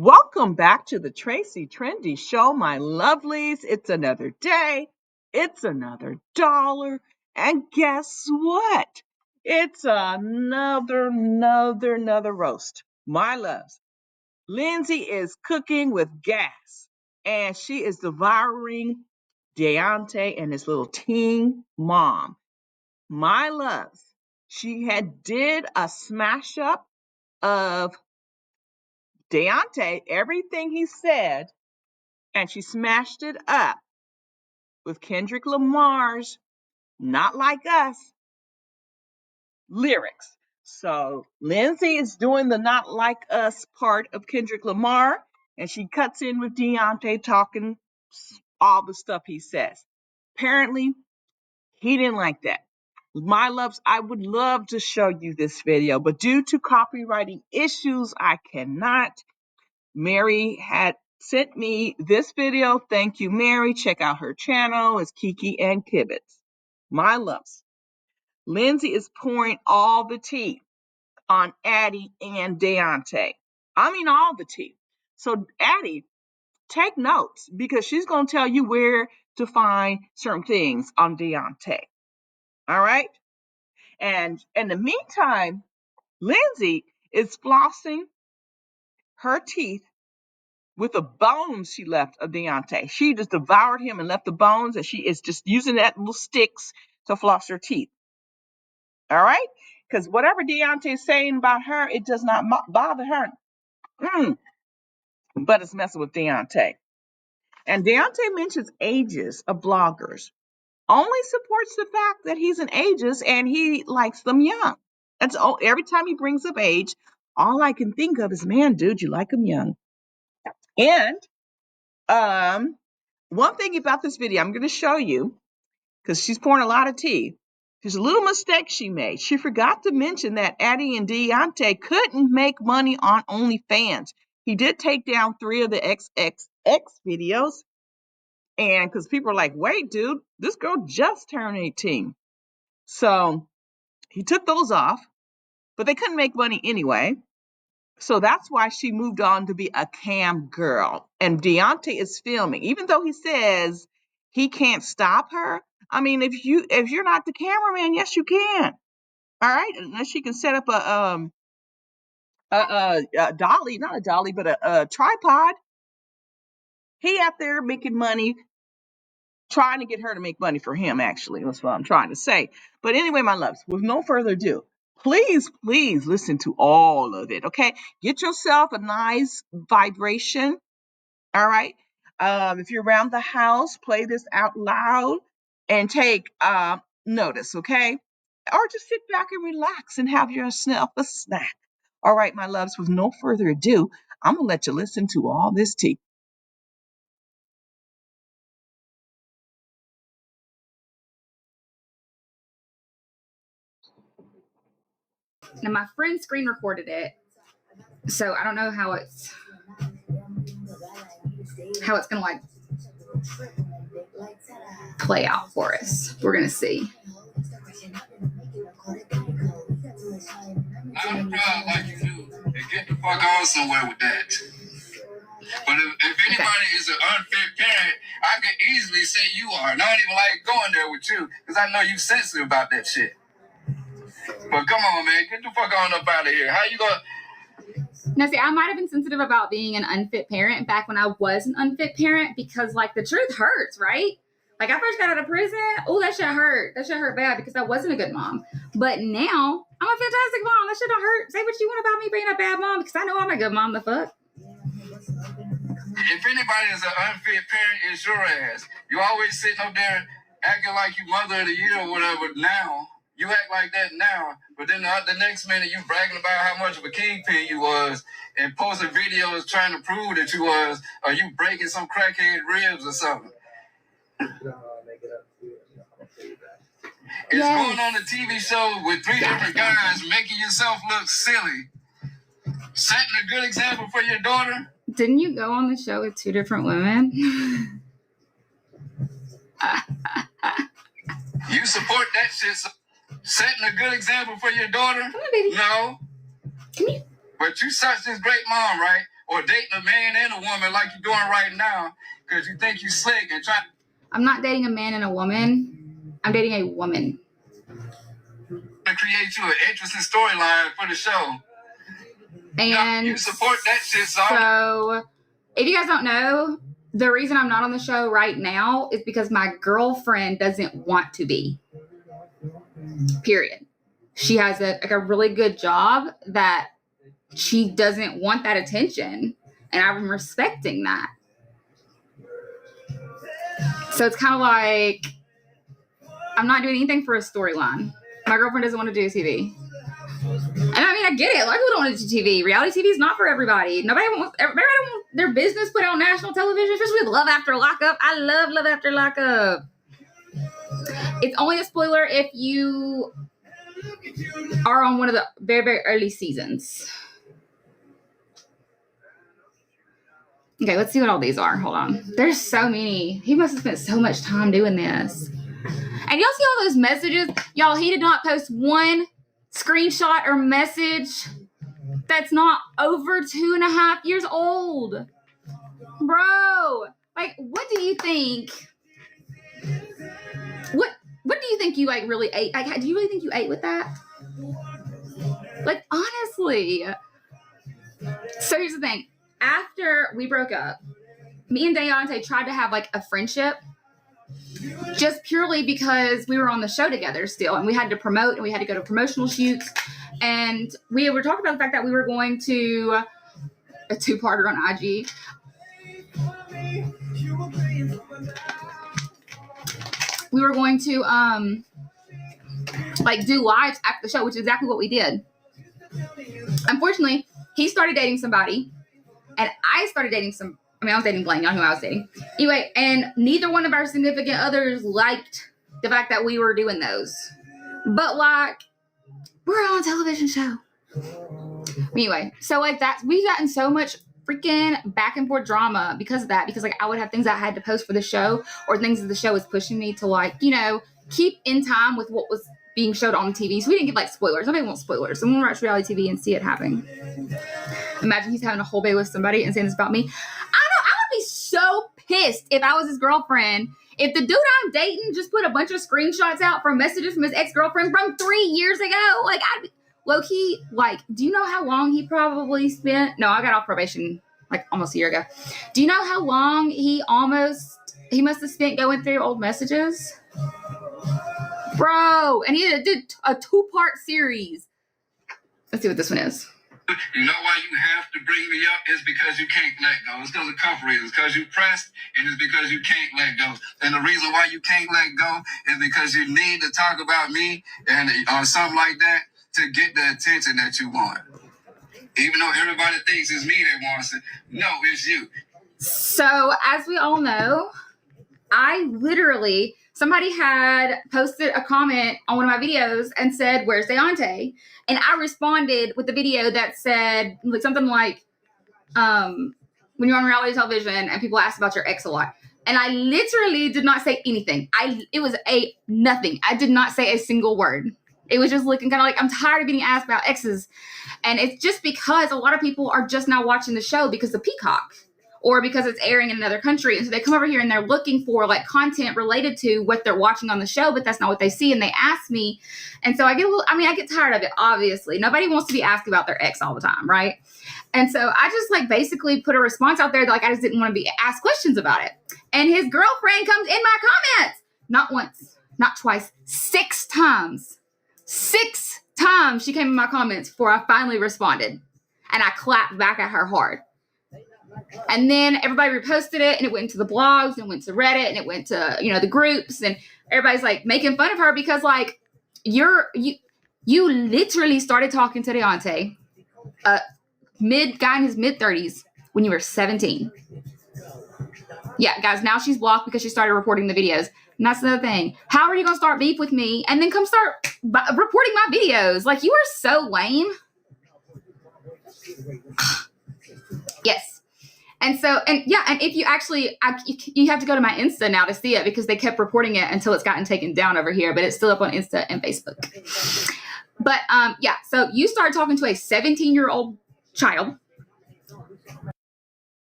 Welcome back to the Tracie Trendy Show, my lovelies. It's another day. It's another dollar. And guess what? It's another roast. My loves. Lindsey is cooking with gas, and she is devouring Deontay and his little teen mom. My loves. She did a smash up of Deontay, everything he said, and she smashed it up with Kendrick Lamar's Not Like Us lyrics. So Lindsey is doing the Not Like Us part of Kendrick Lamar, and she cuts in with Deontay talking all the stuff he says. Apparently, he didn't like that. My loves, I would love to show you this video, but due to copywriting issues, I cannot. Mary had sent me this video. Thank you, Mary. Check out her channel. It's Kiki and Kibitz. My loves. Lindsey is pouring all the tea on Addie and Deontay. I mean, all the tea. So, Addie, take notes because she's going to tell you where to find certain things on Deontay. All right? And in the meantime, Lindsey is flossing her teeth with the bones she left of Deontay. She just devoured him and left the bones, and she is just using that little sticks to floss her teeth. All right? Because whatever Deontay is saying about her, it does not bother her. But it's messing with Deontay. And Deontay mentions ages of bloggers. Only supports the fact that he's an ageist and he likes them young. That's all. Every time he brings up age, all I can think of is, man, dude, you like them young. And one thing about this video, I'm going to show you, because she's pouring a lot of tea. There's a little mistake she made. She forgot to mention that Addie and Deontay couldn't make money on OnlyFans. He did take down 3 of the XXX videos. And because people are like, wait, dude, this girl just turned 18. So he took those off, but they couldn't make money anyway. So that's why she moved on to be a cam girl. And Deontay is filming, even though he says he can't stop her. I mean, if you're not the cameraman, yes, you can. All right, unless she can set up a dolly, not a dolly, but a tripod. He out there making money, trying to get her to make money for him. Actually, that's what I'm trying to say. But anyway, my loves, with no further ado, please listen to all of it. Okay, get yourself a nice vibration. All right. If you're around the house, play this out loud and take notice, okay? Or just sit back and relax and have yourself a snack. All right, my loves, with no further ado, I'm going to let you listen to all this tea. Now, my friend screen recorded it, so I don't know how it's gonna like play out for us. We're gonna see. I'm proud like you do. And get the fuck on somewhere with that. But if anybody is an unfit parent, I could easily say you are. And I don't even like going there with you because I know you sensitive about that shit. But come on, man. Get the fuck on up out of here. How you gonna... Now, see, I might have been sensitive about being an unfit parent back when I was an unfit parent because, like, the truth hurts, right? Like, I first got out of prison. Oh, that shit hurt. That shit hurt bad because I wasn't a good mom. But now, I'm a fantastic mom. That shit don't hurt. Say what you want about me being a bad mom because I know I'm a good mom. The fuck? If anybody is an unfit parent, it's your ass. You always sitting up there acting like you mother of the year or whatever now. You act like that now, but then the next minute you bragging about how much of a kingpin you was and posting videos trying to prove that you was, or you breaking some crackhead ribs or something. It's going on a TV show with 3 different guys making yourself look silly. Setting a good example for your daughter. Didn't you go on the show with 2 different women? You support that shit. So setting a good example for your daughter? Come on, baby. No. Come here. But you such this great mom, right? or dating a man and a woman like you're doing right now because you think you slick and trying. I'm not dating a man and a woman. I'm dating a woman. To create you an interesting storyline for the show. And you support that shit, so if you guys don't know, the reason I'm not on the show right now is because my girlfriend doesn't want to be. Period. She has a really good job that she doesn't want that attention, and I'm respecting that. So it's kind of like I'm not doing anything for a storyline. My girlfriend doesn't want to do TV. And I mean, I get it. A lot of people don't want to do TV. Reality TV is not for everybody. Everybody wants their business put on national television, especially with Love After Lockup. I love Love After Lockup. It's only a spoiler if you are on one of the very, very early seasons. Okay, let's see what all these are. Hold on. There's so many. He must have spent so much time doing this. And y'all see all those messages? Y'all, he did not post one screenshot or message that's not over 2.5 years old. Bro, like, what do you think? What do you think you, like, really ate? Like, do you really think you ate with that? Like, honestly. So here's the thing. After we broke up, me and Deontay tried to have, like, a friendship just purely because we were on the show together still, and we had to promote, and we had to go to promotional shoots, and we were talking about the fact that we were going to a 2-parter on IG. We were going to like do lives after the show, which is exactly what we did. Unfortunately, he started dating somebody, and I started dating I was dating Blaine, y'all knew I was dating. Anyway, and neither one of our significant others liked the fact that we were doing those. But, like, we're on a television show. Anyway, so, like, we've gotten so much freaking back and forth drama because of that. Because, like, I would have things I had to post for the show, or things that the show was pushing me to, like, you know, keep in time with what was being showed on TV. So we didn't give, like, spoilers. Nobody wants spoilers. Someone watch reality TV and see it happen. Imagine he's having a whole day with somebody and saying this about me. I would be so pissed if I was his girlfriend. If the dude I'm dating just put a bunch of screenshots out from messages from his ex-girlfriend from 3 years ago, like, I'd be low-key, like, do you know how long he probably spent? No, I got off probation like almost a year ago. Do you know how long he must have spent going through old messages? Bro, and he did a 2-part series. Let's see what this one is. You know why you have to bring me up is because you can't let go. It's because of a couple reasons. Because you pressed, and it's because you can't let go. And the reason why you can't let go is because you need to talk about me and something like that to get the attention that you want. Even though everybody thinks it's me that wants it, no, it's you. So, as we all know, somebody had posted a comment on one of my videos and said, "Where's Deontay?" And I responded with the video that said, like, something like, when you're on reality television and people ask about your ex a lot. And I literally did not say anything. It was a nothing. I did not say a single word. It was just looking kind of like, I'm tired of getting asked about exes. And it's just because a lot of people are just now watching the show because of Peacock, or because it's airing in another country. And so they come over here and they're looking for, like, content related to what they're watching on the show, but that's not what they see. And they ask me. And so I get tired of it, obviously. Nobody wants to be asked about their ex all the time, right? And so I just, like, basically put a response out there that, like, I just didn't want to be asked questions about it. And his girlfriend comes in my comments. Not once, not twice, 6 times. 6 times she came in my comments before I finally responded. And I clapped back at her hard. And then everybody reposted it, and it went into the blogs, and it went to Reddit, and it went to, you know, the groups, and everybody's, like, making fun of her because, like, you literally started talking to Deontay, guy in his mid-30s, when you were 17. Yeah, guys, now she's blocked because she started reporting the videos. And that's another thing. How are you going to start beef with me and then come start reporting my videos? Like, you are so lame. Yes. And so, and if you actually, you have to go to my Insta now to see it because they kept reporting it until it's gotten taken down over here, but it's still up on Insta and Facebook. But, so you started talking to a 17-year-old child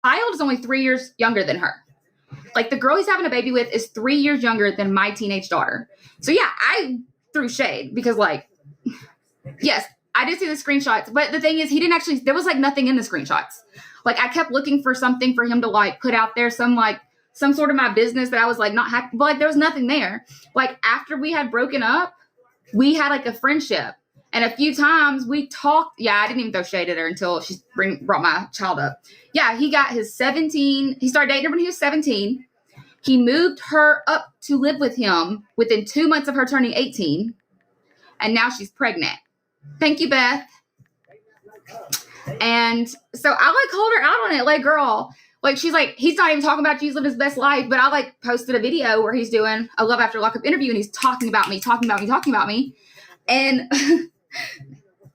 child is only 3 years younger than her. Like the girl he's having a baby with is 3 years younger than my teenage daughter. So yeah, I threw shade because like, yes, I did see the screenshots, but the thing is he didn't actually, there was like nothing in the screenshots. Like I kept looking for something for him to like put out there, some sort of my business that I was like not happy, but like there was nothing there. Like after we had broken up, we had like a friendship. And a few times we talked. Yeah, I didn't even throw shade at her until she brought my child up. Yeah, he got his 17. He started dating her when he was 17. He moved her up to live with him within 2 months of her turning 18. And now she's pregnant. Thank you, Beth. And so I like called her out on it. Like, girl, like she's like, he's not even talking about you. He's living his best life. But I like posted a video where he's doing a Love After Lockup interview and he's talking about me. And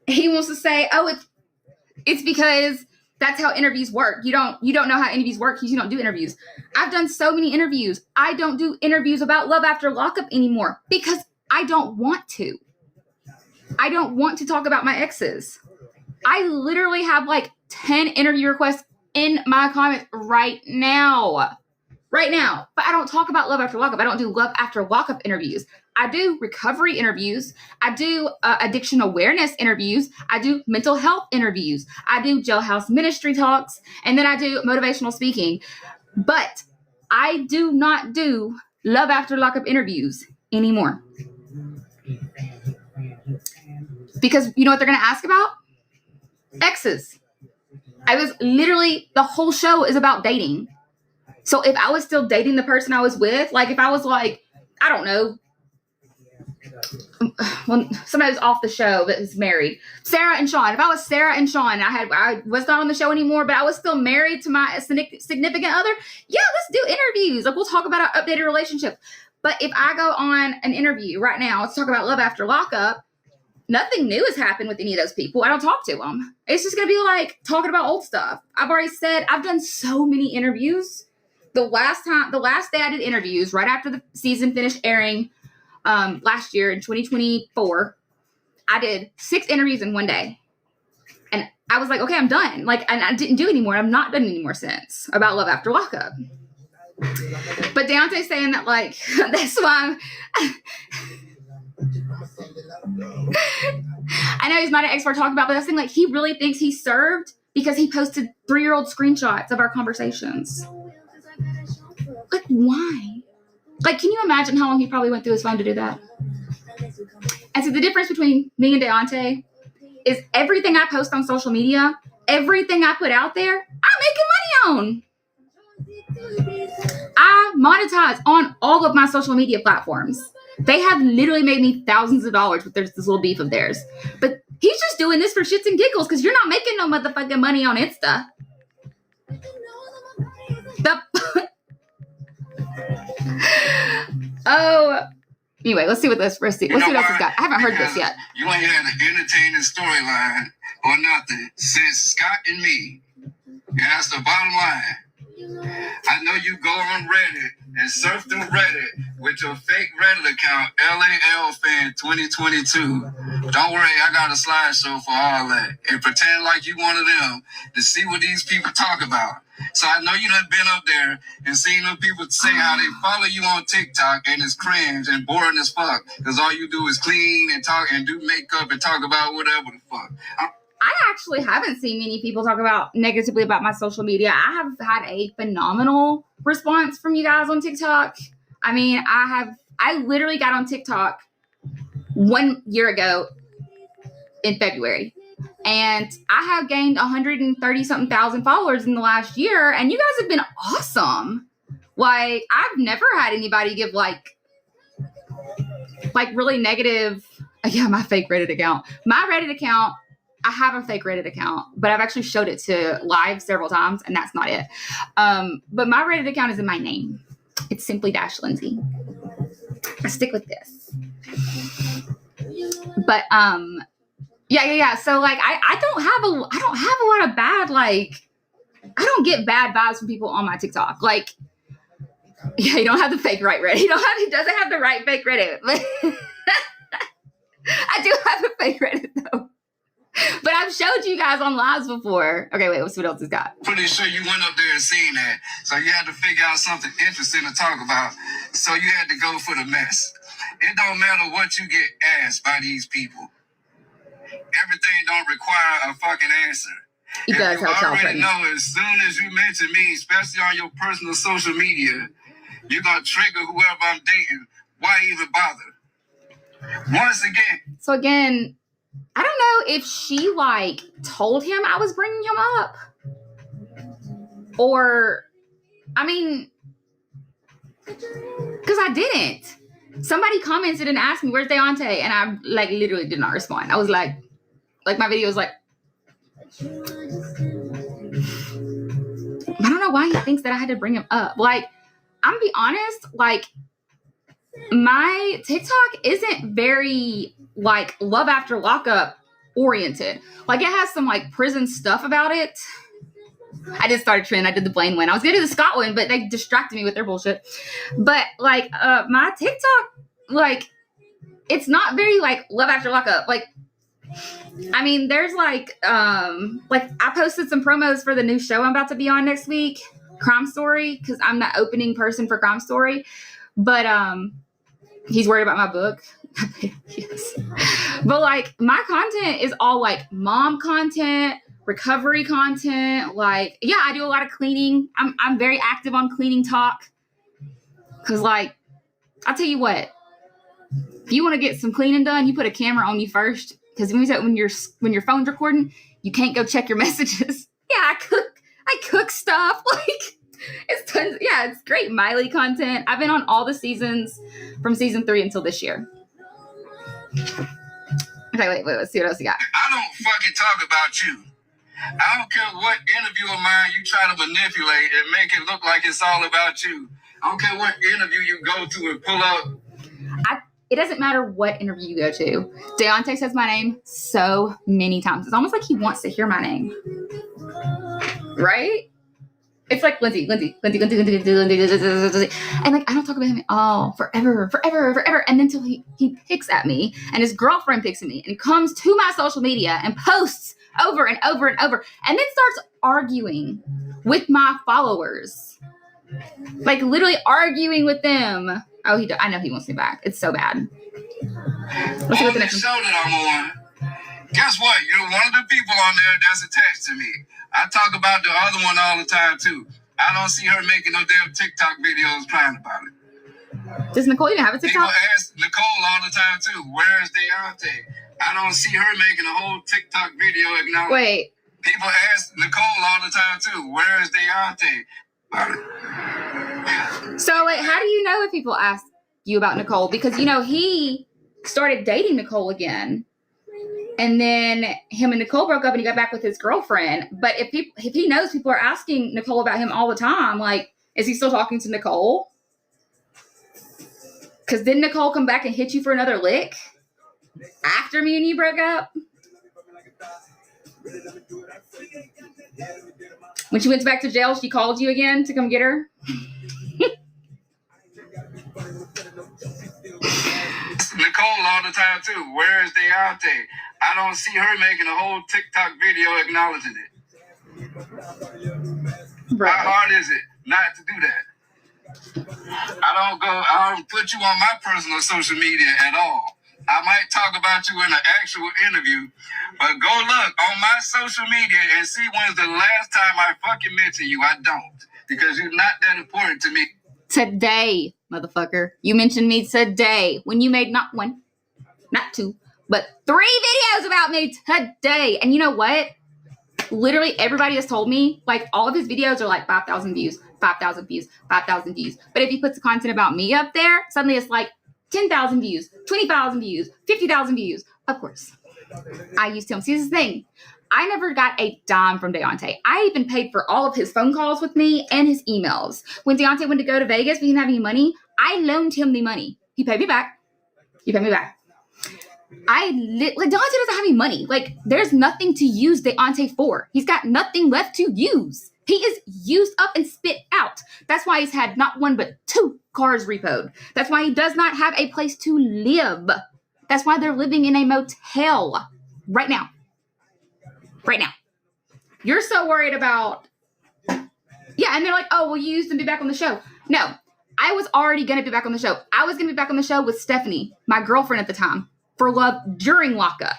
he wants to say, oh, it's because that's how interviews work. You don't know how interviews work because you don't do interviews. I've done so many interviews. I don't do interviews about Love After Lockup anymore because I don't want to. I don't want to talk about my exes. I literally have like 10 interview requests in my comments right now. But I don't talk about Love After Lockup. I don't do Love After Lockup interviews. I do recovery interviews. I do addiction awareness interviews. I do mental health interviews. I do jailhouse ministry talks. And then I do motivational speaking. But I do not do Love After Lockup interviews anymore. Because you know what they're going to ask about? Exes. I was literally, the whole show is about dating. So if I was still dating the person I was with, like if I was like, I don't know, well, somebody was off the show that is married, Sarah and Sean. If I was Sarah and Sean, I was not on the show anymore, but I was still married to my significant other. Yeah, let's do interviews. Like we'll talk about our updated relationship. But if I go on an interview right now, let's talk about Love After Lockup. Nothing new has happened with any of those people. I don't talk to them. It's just going to be like talking about old stuff. I've already said I've done so many interviews. The last day I did interviews right after the season finished airing last year in 2024, I did 6 interviews in one day. And I was like, okay, I'm done. Like, and I didn't do any more. I've not done any more since about Love After Lockup. But Deontay's saying that like, that's why I know he's not an expert talking about, but that's the thing, like he really thinks he served because he posted 3-year-old screenshots of our conversations. Like, why? Like, can you imagine how long he probably went through his phone to do that? And so the difference between me and Deontay is everything I post on social media, everything I put out there, I'm making money on. I monetize on all of my social media platforms. They have literally made me thousands of dollars with this little beef of theirs. But he's just doing this for shits and giggles because you're not making no motherfucking money on Insta. Oh, anyway, let's see what else he's got. I haven't heard this yet. You ain't had an entertaining storyline or nothing since Scott and me. And that's the bottom line. I know you go on Reddit and surf through Reddit with your fake Reddit account, LAL Fan 2022. Don't worry, I got a slideshow for all that. And pretend like you one of them to see what these people talk about. So I know you done been up there and seen them people say how they follow you on TikTok and it's cringe and boring as fuck. Because all you do is clean and talk and do makeup and talk about whatever the fuck. I actually haven't seen many people talk about negatively about my social media. I have had a phenomenal response from you guys on TikTok. I mean, I literally got on TikTok 1 year ago in February. And I have gained 130 something thousand followers in the last year. And you guys have been awesome. Like, I've never had anybody give like really negative. Yeah, my fake Reddit account. My Reddit account, I have a fake Reddit account, but I've actually showed it to live several times, and that's not it. But my Reddit account is in my name. It's simply Lindsey. I stick with this. But yeah. So like, I don't have a lot of bad, like, I don't get bad vibes from people on my TikTok. Like, yeah, you don't have the fake right Reddit. He doesn't have the right fake Reddit. But I do have a fake Reddit though. But I've showed you guys on lives before. Okay, wait, what else has got? Pretty sure you went up there and seen that. So you had to figure out something interesting to talk about. So you had to go for the mess. It don't matter what you get asked by these people. Everything don't require a fucking answer. He does have child already know as soon as you mention me, especially on your personal social media, you're going to trigger whoever I'm dating. Why even bother? Once again. So again, I don't know if she like told him I was bringing him up, or, I mean, because I didn't. Somebody commented and asked me, where's Deontay? And I like literally did not respond. I was like my video was like, I don't know why he thinks that I had to bring him up. Like, I'm gonna be honest, like, my TikTok isn't very like Love After Lockup oriented. Like, it has some like prison stuff about it. I did start a trend. I did the Blaine one. I was gonna do the Scott one, but they distracted me with their bullshit. But like my TikTok, like, it's not very like Love After Lockup. Like, I mean, there's like I posted some promos for the new show I'm about to be on next week, Crime Story, because I'm the opening person for Crime Story. But he's worried about my book. Yes. But like, my content is all like mom content, recovery content. Like, yeah, I do a lot of cleaning. I'm very active on cleaning talk. Cause like, I'll tell you what, if you want to get some cleaning done, you put a camera on you first. Because when your phone's recording, you can't go check your messages. Yeah, I cook stuff. Like, it's tons. Yeah, it's great Miley content. I've been on all the seasons from season 3 until this year. Okay, wait. Let's see what else you got. I don't fucking talk about you. I don't care what interview of mine you try to manipulate and make it look like it's all about you. I don't care what interview you go to and pull up. It doesn't matter what interview you go to. Deontay says my name so many times. It's almost like he wants to hear my name. Right? It's like Lindsey. And like, I don't talk about him at all forever. And then until he picks at me and his girlfriend picks at me and comes to my social media and posts over and over and over and then starts arguing with my followers. Like, literally arguing with them. Oh, I know he wants me back. It's so bad. Let's see what the next show that I'm on. Guess what? You're one of the people on there that's attached to me. I talk about the other one all the time too. I don't see her making no damn TikTok videos crying about it. Does Nicole even have a TikTok? People ask Nicole all the time too, where is Deontay? I don't see her making a whole TikTok video acknowledging. Wait. People ask Nicole all the time too, where is Deontay? So wait, how do you know if people ask you about Nicole? Because, you know, he started dating Nicole again. And then him and Nicole broke up and he got back with his girlfriend. But if he knows people are asking Nicole about him all the time, like, is he still talking to Nicole? Because didn't Nicole come back and hit you for another lick after me and you broke up? When she went back to jail, she called you again to come get her? Nicole all the time too. Where is Deontay? I don't see her making a whole TikTok video acknowledging it. Bro. How hard is it not to do that? I don't put you on my personal social media at all. I might talk about you in an actual interview, but go look on my social media and see when's the last time I fucking mentioned you. I don't, because you're not that important to me. Today, motherfucker. You mentioned me today when you made not 1, not 2, but 3 videos about me today. And you know what? Literally everybody has told me, like, all of his videos are like 5,000 views, 5,000 views, 5,000 views. But if he puts the content about me up there, suddenly it's like 10,000 views, 20,000 views, 50,000 views. Of course, I used to him. See, this is the thing. I never got a dime from Deontay. I even paid for all of his phone calls with me and his emails. When Deontay went to go to Vegas, we didn't have any money. I loaned him the money. He paid me back. Deontay doesn't have any money. Like, there's nothing to use Deontay for. He's got nothing left to use. He is used up and spit out. That's why he's had not 1, but 2 cars repoed. That's why he does not have a place to live. That's why they're living in a motel right now. right now. You're so worried about, yeah, and they're like, oh, well, you used to be back on the show. No, I was already going to be back on the show. I was going to be back on the show with Stephanie, my girlfriend at the time, for Love during lockup.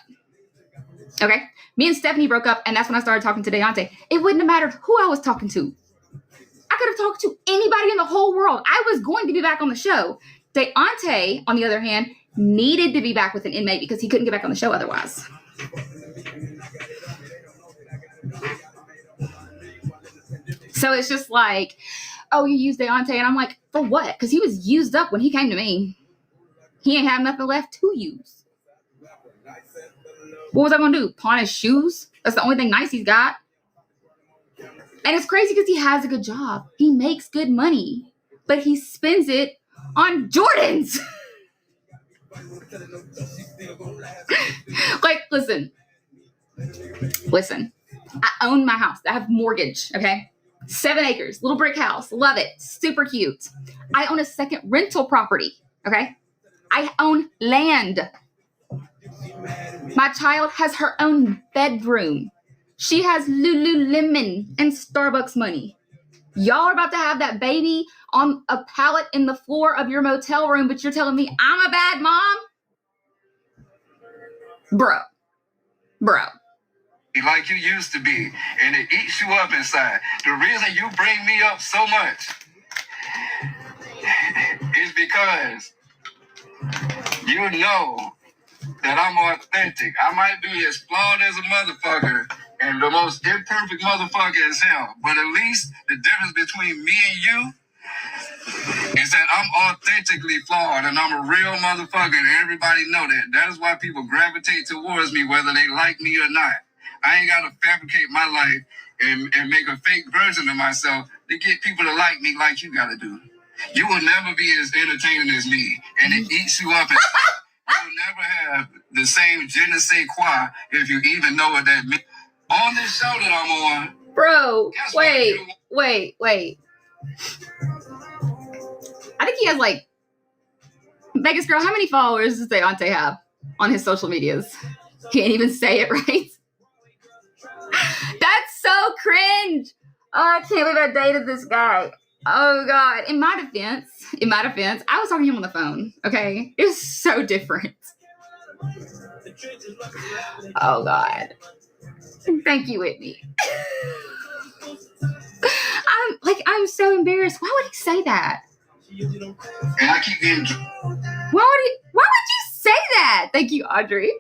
Okay? Me and Stephanie broke up, and that's when I started talking to Deontay. It wouldn't have mattered who I was talking to. I could have talked to anybody in the whole world. I was going to be back on the show. Deontay, on the other hand, needed to be back with an inmate because he couldn't get back on the show otherwise. So it's just like, oh, you used Deontay. And I'm like, for what? Because he was used up when he came to me. He ain't have nothing left to use. What was I going to do? Pawn his shoes? That's the only thing nice he's got. And it's crazy because he has a good job. He makes good money. But he spends it on Jordans. Like, listen. I own my house. I have mortgage, okay? 7 acres, little brick house. Love it. Super cute. I own a second rental property, okay? I own land. My child has her own bedroom. She has Lululemon and Starbucks money. Y'all are about to have that baby on a pallet in the floor of your motel room, but you're telling me I'm a bad mom? Bro. Like you used to be, and it eats you up inside. The reason you bring me up so much is because you know that I'm authentic. I might be as flawed as a motherfucker and the most imperfect motherfucker as hell, but at least the difference between me and you is that I'm authentically flawed and I'm a real motherfucker, and everybody know that. That is why people gravitate towards me whether they like me or not. I ain't got to fabricate my life and make a fake version of myself to get people to like me like you got to do. You will never be as entertaining as me, and it eats you up inside. You will never have the same je ne sais quoi, if you even know what that means. On this show that I'm on. Bro, wait. I think he has like, Vegas Girl, how many followers does Deontay have on his social medias? Can't even say it right. That's so cringe. Oh, I can't believe I dated this guy. Oh God. In my defense, I was talking to him on the phone. Okay. It was so different. Oh God. Thank you, Whitney. I'm so embarrassed. Why would he say that? And I keep getting. Why would you say that? Thank you, Audrey.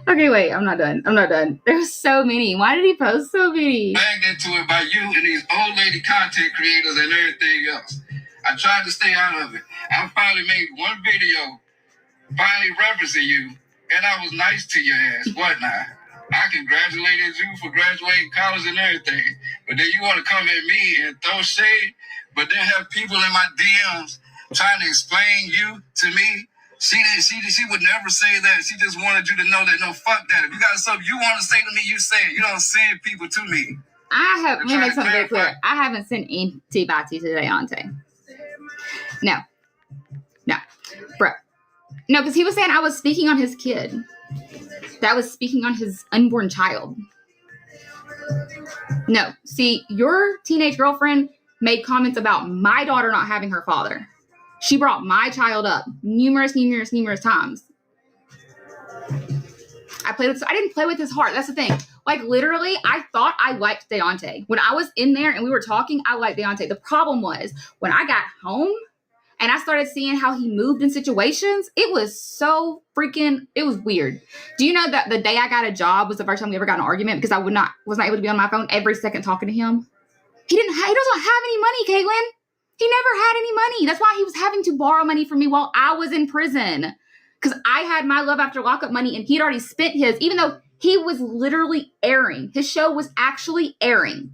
Okay, wait, I'm not done. There's so many. Why did he post so many? Bagged into it by you and these old lady content creators and everything else. I tried to stay out of it. I finally made one video finally referencing you, and I was nice to your ass, whatnot. I congratulated you for graduating college and everything, but then you want to come at me and throw shade, but then have people in my DMs trying to explain you to me. She would never say that. She just wanted you to know that, no, fuck that. If you got something you want to say to me, you say it. You don't send people to me. Let me make something very clear. I haven't sent anybody to Deontay. No, bro. No, because he was saying I was speaking on his kid. That was speaking on his unborn child. No, see, your teenage girlfriend made comments about my daughter not having her father. She brought my child up numerous times. I didn't play with his heart. That's the thing. Like, literally, I thought I liked Deontay. When I was in there and we were talking, I liked Deontay. The problem was when I got home and I started seeing how he moved in situations, it was so it was weird. Do you know that the day I got a job was the first time we ever got in an argument because I was not able to be on my phone every second talking to him? He doesn't have any money, Caitlin. He never had any money. That's why he was having to borrow money from me while I was in prison. Because I had my Love After Lockup money and he'd already spent his, even though he was literally airing. His show was actually airing.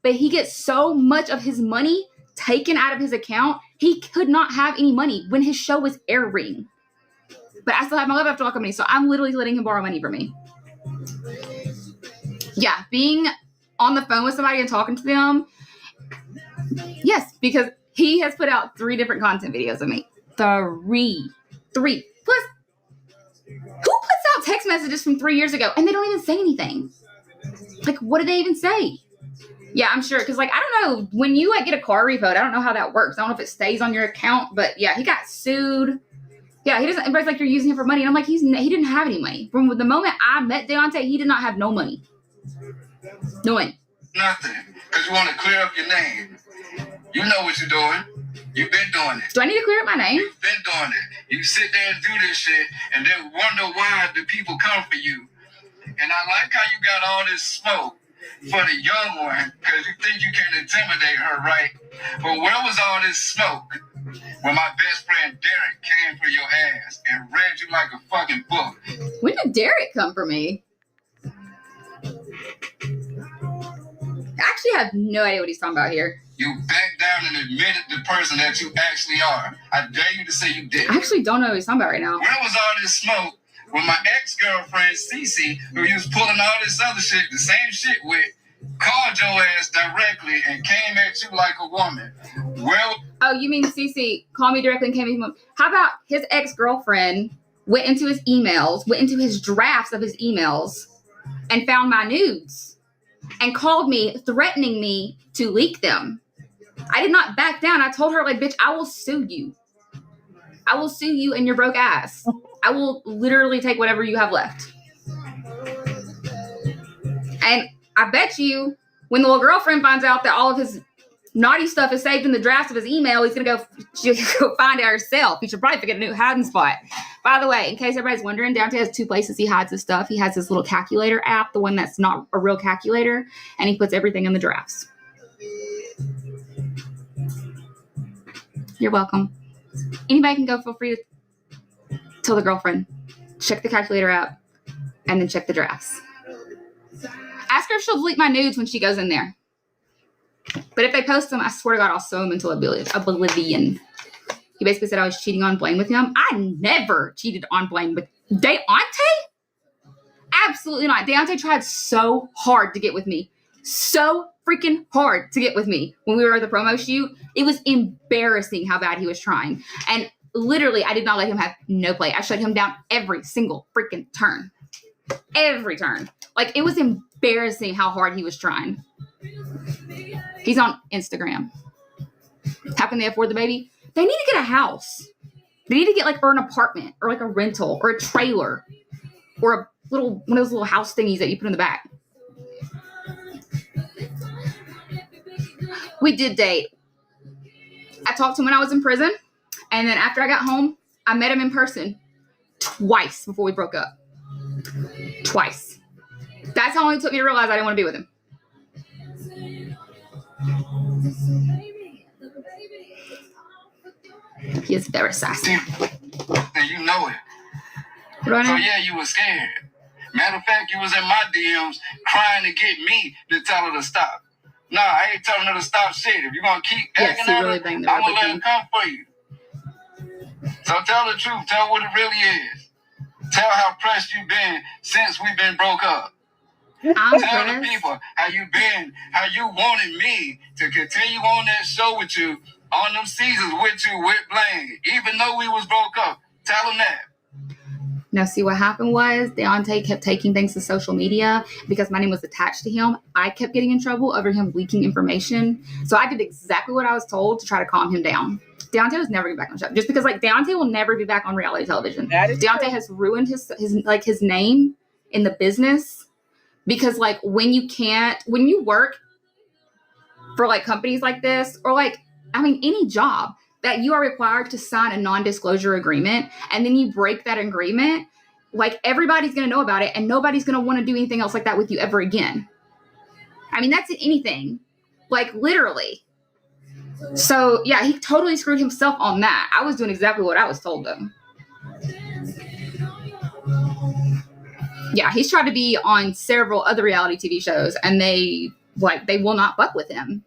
But he gets so much of his money taken out of his account, he could not have any money when his show was airing. But I still have my Love After Lockup money, so I'm literally letting him borrow money from me. Yeah, being on the phone with somebody and talking to them. Yes, because he has put out 3 different content videos of me. 3. 3. Plus, who puts out text messages from 3 years ago and they don't even say anything? Like, what do they even say? Yeah, I'm sure. Because, like, I don't know. When you, like, get a car repoed, I don't know how that works. I don't know if it stays on your account. But, yeah, he got sued. Yeah, he doesn't. Everybody's like, you're using him for money. And I'm like, he didn't have any money. From the moment I met Deontay, he did not have no money. No money. Nothing. Because you want to clear up your name. You know what you're doing. You've been doing it. Do I need to clear up my name? You've been doing it. You sit there and do this shit and then wonder why the people come for you. And I like how you got all this smoke for the young one because you think you can intimidate her, right? But where was all this smoke when my best friend Derek came for your ass and read you like a fucking book? When did Derek come for me? I actually have no idea what he's talking about here. You backed down and admitted the person that you actually are. I dare you to say you did. I actually don't know what he's talking about right now. Where was all this smoke when my ex-girlfriend Cece, who you was pulling all this other shit, the same shit with, called your ass directly and came at you like a woman? Oh, you mean Cece called me directly and came at me? How about his ex-girlfriend went into his emails, went into his drafts of his emails, and found my nudes and called me, threatening me to leak them. I did not back down. I told her, like, bitch, I will sue you. I will sue you and your broke ass. I will literally take whatever you have left. And I bet you when the little girlfriend finds out that all of his naughty stuff is saved in the drafts of his email, she'll go find it herself. He should probably get a new hiding spot. By the way, in case everybody's wondering, Deontay has 2 places he hides his stuff. He has his little calculator app, the one that's not a real calculator, and he puts everything in the drafts. You're welcome. Anybody can go, feel free to tell the girlfriend, check the calculator app, and then check the drafts. Ask her if she'll delete my nudes when she goes in there. But if they post them, I swear to God, I'll sew them into oblivion. He basically said I was cheating on Blaine with him. I never cheated on Blaine with Deontay. Absolutely not. Deontay tried so hard to get with me. So freaking hard to get with me when we were at the promo shoot. It was embarrassing how bad he was trying. And literally, I did not let him have no play. I shut him down every single freaking turn. Every turn. Like, it was embarrassing how hard he was trying. He's on Instagram. How can they afford the baby? They need to get a house. They need to get, like, or an apartment or, like, a rental or a trailer or a little, one of those little house thingies that you put in the back. We did date. I talked to him when I was in prison. And then after I got home, I met him in person twice before we broke up. Twice. That's how long it took me to realize I didn't want to be with him. He is very sassy. And you know it. So yeah, you were scared. Matter of fact, you was in my DMs crying to get me to tell her to stop. Nah, I ain't telling her to stop shit. If you're going to keep acting at her, I'm going to let her come for you. So tell the truth. Tell what it really is. Tell how pressed you've been since we've been broke up. Tell the people how you been, how you wanted me to continue on that show with you, on them seasons with you, with Blaine, even though we was broke up. Tell them that. Now, see, what happened was Deontay kept taking things to social media because my name was attached to him. I kept getting in trouble over him leaking information. So I did exactly what I was told to try to calm him down. Deontay was never going back on the show. Just because, like, Deontay will never be back on reality television. Deontay has ruined his name in the business because, like, when you work for, like, companies like this or, like, I mean, any job that you are required to sign a non-disclosure agreement and then you break that agreement, like, everybody's going to know about it and nobody's going to want to do anything else like that with you ever again. I mean, that's anything. Like, literally. So, yeah, he totally screwed himself on that. I was doing exactly what I was told, though. Yeah, he's tried to be on several other reality TV shows, and they will not fuck with him.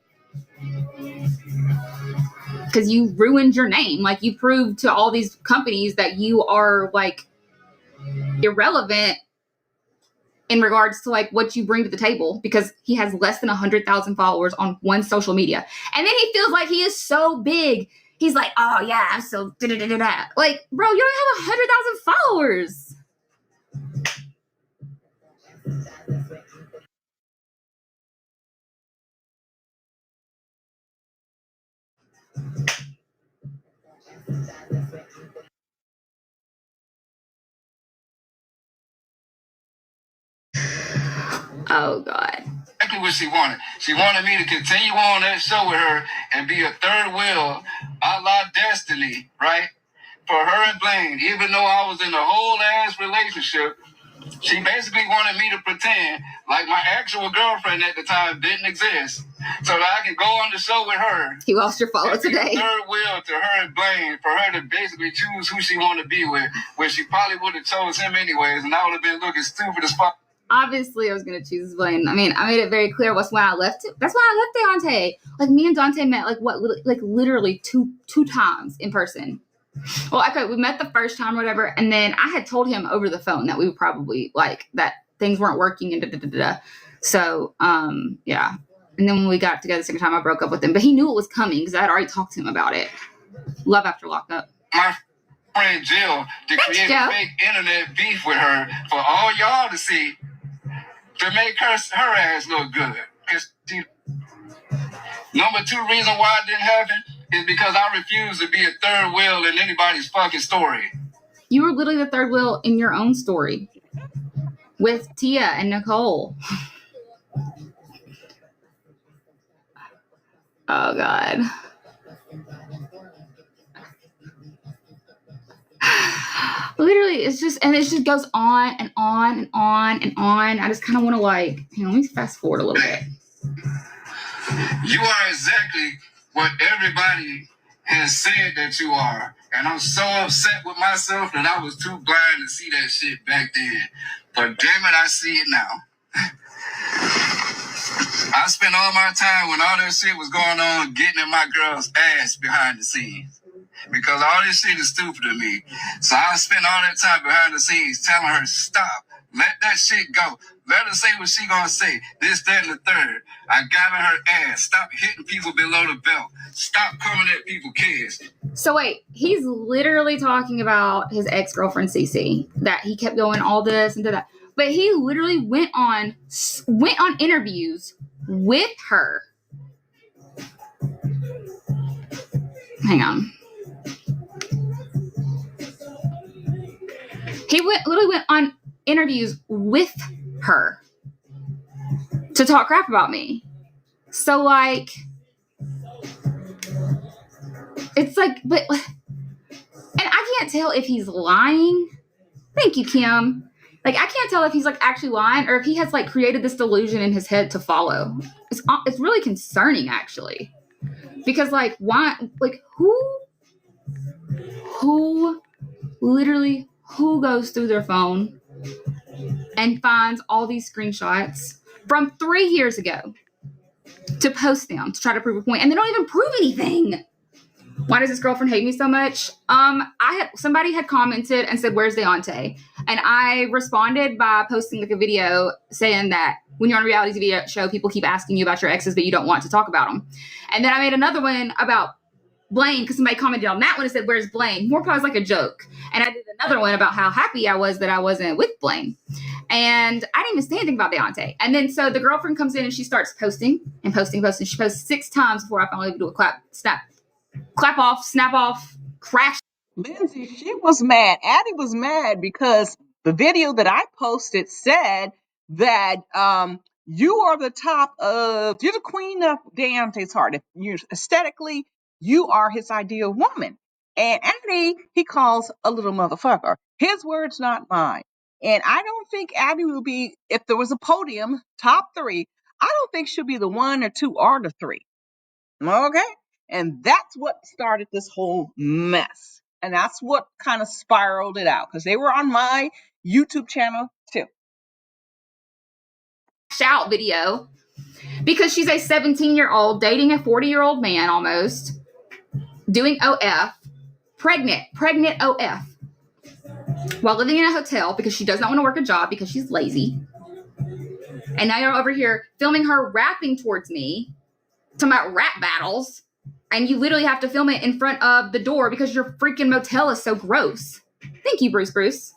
Because you ruined your name. Like, you proved to all these companies that you are, like, irrelevant in regards to, like, what you bring to the table, because he has less than 100,000 followers on one social media. And then he feels like he is so big. he's like, oh yeah, I'm so da-da-da-da-da. Like, bro, you don't have 100,000 followers. Oh God. Exactly what she wanted. She wanted me to continue on that show with her and be a third wheel, a la Destiny, right? For her and Blaine, even though I was in a whole ass relationship, she basically wanted me to pretend like my actual girlfriend at the time didn't exist, so that I can go on the show with her. You lost your follow today. Third wheel to her and Blaine for her to basically choose who she wanted to be with, where she probably would have chose him anyways, and I would have been looking stupid as fuck. Obviously, I was going to choose Blaine. I mean, I made it very clear what's when I left. That's why I left Deontay. Like, me and Dante met, literally two times in person. Well, okay, we met the first time or whatever, and then I had told him over the phone that we would probably, that things weren't working and da-da-da-da. So, yeah. And then when we got together the second time, I broke up with him. But he knew it was coming because I had already talked to him about it. Love After Lockup. My friend Jill to create a fake internet beef with her for all y'all to see, to make her ass look good. Because number 2 reason why it didn't happen is because I refuse to be a third wheel in anybody's fucking story. You were literally the third wheel in your own story with Tia and Nicole. Oh God. Literally, it just goes on and on and on and on. I just kind of want to hang on, let me fast forward a little bit. You are exactly what everybody has said that you are. And I'm so upset with myself that I was too blind to see that shit back then. But damn it, I see it now. I spent all my time when all that shit was going on getting in my girl's ass behind the scenes. Because all this shit is stupid to me. So I spent all that time behind the scenes telling her, stop. Let that shit go. Let her say what she gonna say. This, that, and the third. I got in her ass. Stop hitting people below the belt. Stop coming at people's kids. So wait, he's literally talking about his ex-girlfriend Cece, that he kept going all this and that. But he literally went on interviews with her. Hang on. He literally went on interviews with her to talk crap about me. So it's but, and I can't tell if he's lying. Thank you, Kim. I can't tell if he's actually lying or if he has created this delusion in his head to follow. It's really concerning, actually, because why? Who goes through their phone and finds all these screenshots from 3 years ago to post them to try to prove a point, and they don't even prove anything? Why does this girlfriend hate me so much? Somebody had commented and said, where's Deontay? And I responded by posting a video saying that when you're on a reality TV show, people keep asking you about your exes, but you don't want to talk about them. And then I made another one about Blaine because somebody commented on that one and said, where's Blaine? More probably like a joke. And I did another one about how happy I was that I wasn't with Blaine. And I didn't even say anything about Deontay. And then so the girlfriend comes in and she starts posting. She posts 6 times before I finally do a clap off, snap off, crash. Lindsey, she was mad. Addie was mad because the video that I posted said that you are the you're the queen of Deontay's heart. If you aesthetically, you are his ideal woman. And Addie, he calls a little motherfucker. His words, not mine. And I don't think Addie will be, if there was a podium, top 3, I don't think she'll be the 1 or 2 or the 3. Okay? And that's what started this whole mess. And that's what kind of spiraled it out because they were on my YouTube channel too. Shout video because she's a 17-year-old dating a 40-year-old man almost, doing OF, pregnant OF, while living in a hotel because she does not want to work a job because she's lazy. And now you're over here filming her rapping towards me, talking about rap battles. And you literally have to film it in front of the door because your freaking motel is so gross. Thank you, Bruce.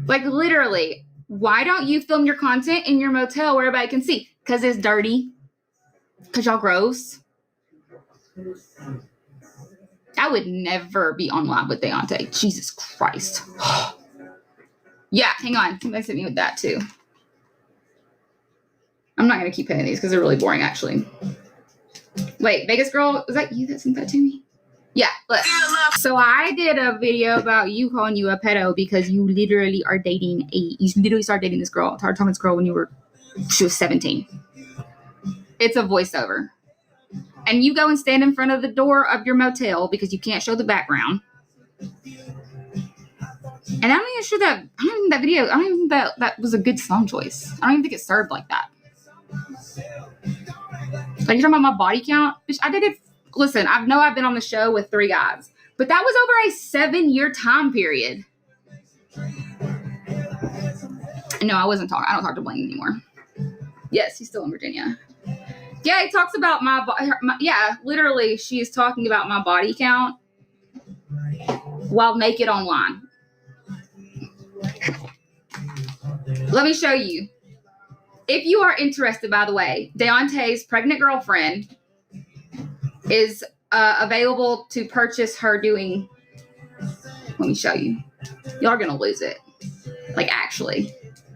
Like, literally, why don't you film your content in your motel where everybody can see? Because it's dirty. Because y'all gross. I would never be online with Deontay. Jesus Christ. Yeah, hang on. Somebody sent me with that, too. I'm not going to keep hitting these because they're really boring, actually. Wait, Vegas girl, was that you that sent that to me? Yeah, look. So I did a video about you calling you a pedo because you literally are dating you literally started dating this girl, started talking to this girl when she was 17. It's a voiceover. And you go and stand in front of the door of your motel because you can't show the background. And I don't even sure that, I don't even think that video, I don't even think that was a good song choice. I don't even think it served like that. Like, you're talking about my body count? Bitch, I dated, listen, I know I've been on the show with 3 guys, but that was over a 7-year time period. No, I don't talk to Blaine anymore. Yes, he's still in Virginia. Yeah, he talks about literally, she's talking about my body count while naked online. Let me show you. If you are interested, by the way, Deontay's pregnant girlfriend is available to purchase her doing. Let me show you. Y'all are going to lose it. Like, actually,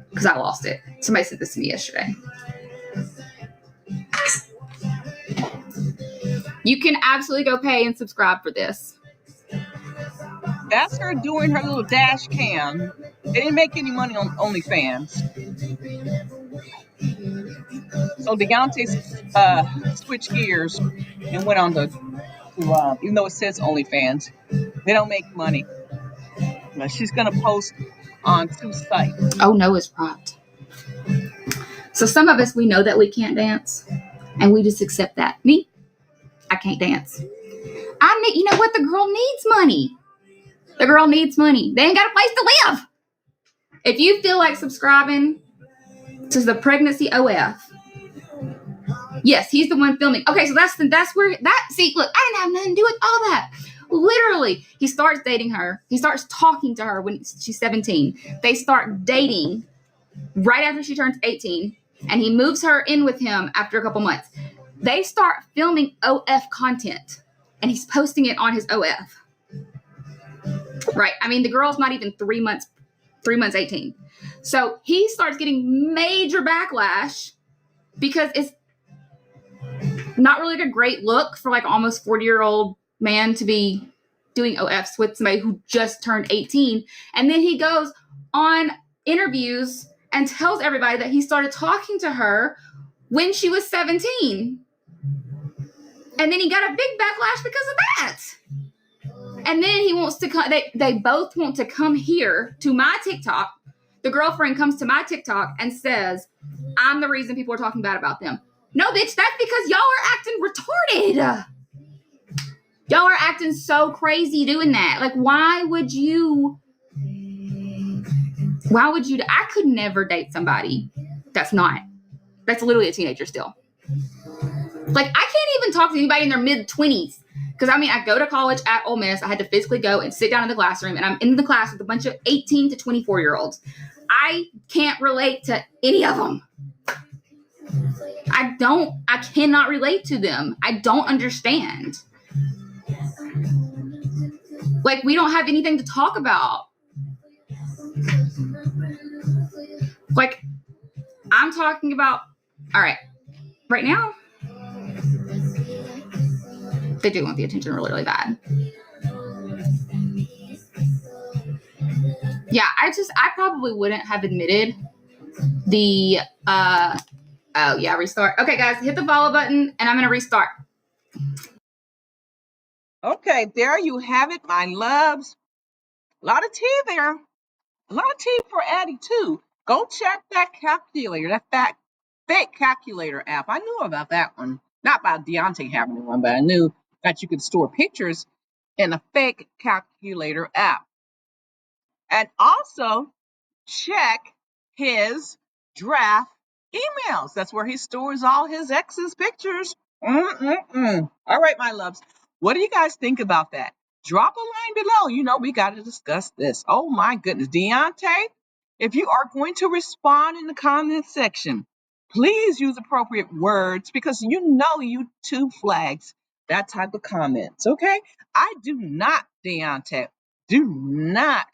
because I lost it. Somebody sent this to me yesterday. You can absolutely go pay and subscribe for this. That's her doing her little dash cam. They didn't make any money on OnlyFans. So Deontay switched gears and went on to even though it says OnlyFans, they don't make money. But she's going to post on 2 sites. Oh, no, it's not. So some of us, we know that we can't dance, and we just accept that. Me, I can't dance. You know what? The girl needs money. The girl needs money. They ain't got a place to live. If you feel like subscribing to the Pregnancy OF, yes, he's the one filming. Okay, so that's where see, look, I didn't have nothing to do with all that. Literally, he starts dating her. He starts talking to her when she's 17. They start dating right after she turns 18, and he moves her in with him after a couple months. They start filming OF content, and he's posting it on his OF. Right. I mean, the girl's not even 3 months 18. So he starts getting major backlash because it's not really like a great look for like almost 40-year-old man to be doing OFs with somebody who just turned 18. And then he goes on interviews and tells everybody that he started talking to her when she was 17. And then he got a big backlash because of that. And then he wants to come, they both want to come here to my TikTok. The girlfriend comes to my TikTok and says, I'm the reason people are talking bad about them. No, bitch, that's because y'all are acting retarded. Y'all are acting so crazy doing that. Like, why would you, I could never date somebody that's literally a teenager still. Like, I can't even talk to anybody in their mid-20s. Because, I mean, I go to college at Ole Miss. I had to physically go and sit down in the classroom. And I'm in the class with a bunch of 18 to 24-year-olds. I can't relate to any of them. I cannot relate to them. I don't understand. Like, we don't have anything to talk about. Like, I'm talking about, all right, right now, they do want the attention really, really bad. Yeah, I probably wouldn't have admitted the, restart. Okay, guys, hit the follow button, and I'm going to restart. Okay, there you have it, my loves. A lot of tea there. A lot of tea for Addie, too. Go check that calculator, that fake calculator app. I knew about that one. Not about Deontay having one, but I knew that you could store pictures in a fake calculator app. And also check his draft emails. That's where he stores all his exes' pictures. All right, my loves. What do you guys think about that? Drop a line below. You know, we got to discuss this. Oh, my goodness. Deontay, if you are going to respond in the comment section, please use appropriate words because you know YouTube flags that type of comments, okay? I do not, Deontay, do not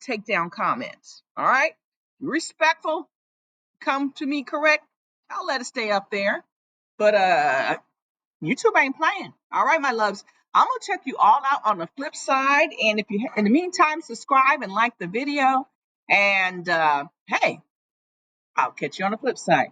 take down comments, all right? Respectful, come to me correct. I'll let it stay up there. But YouTube ain't playing. All right, my loves. I'm gonna check you all out on the flip side. And if you, in the meantime, subscribe and like the video. And hey, I'll catch you on the flip side.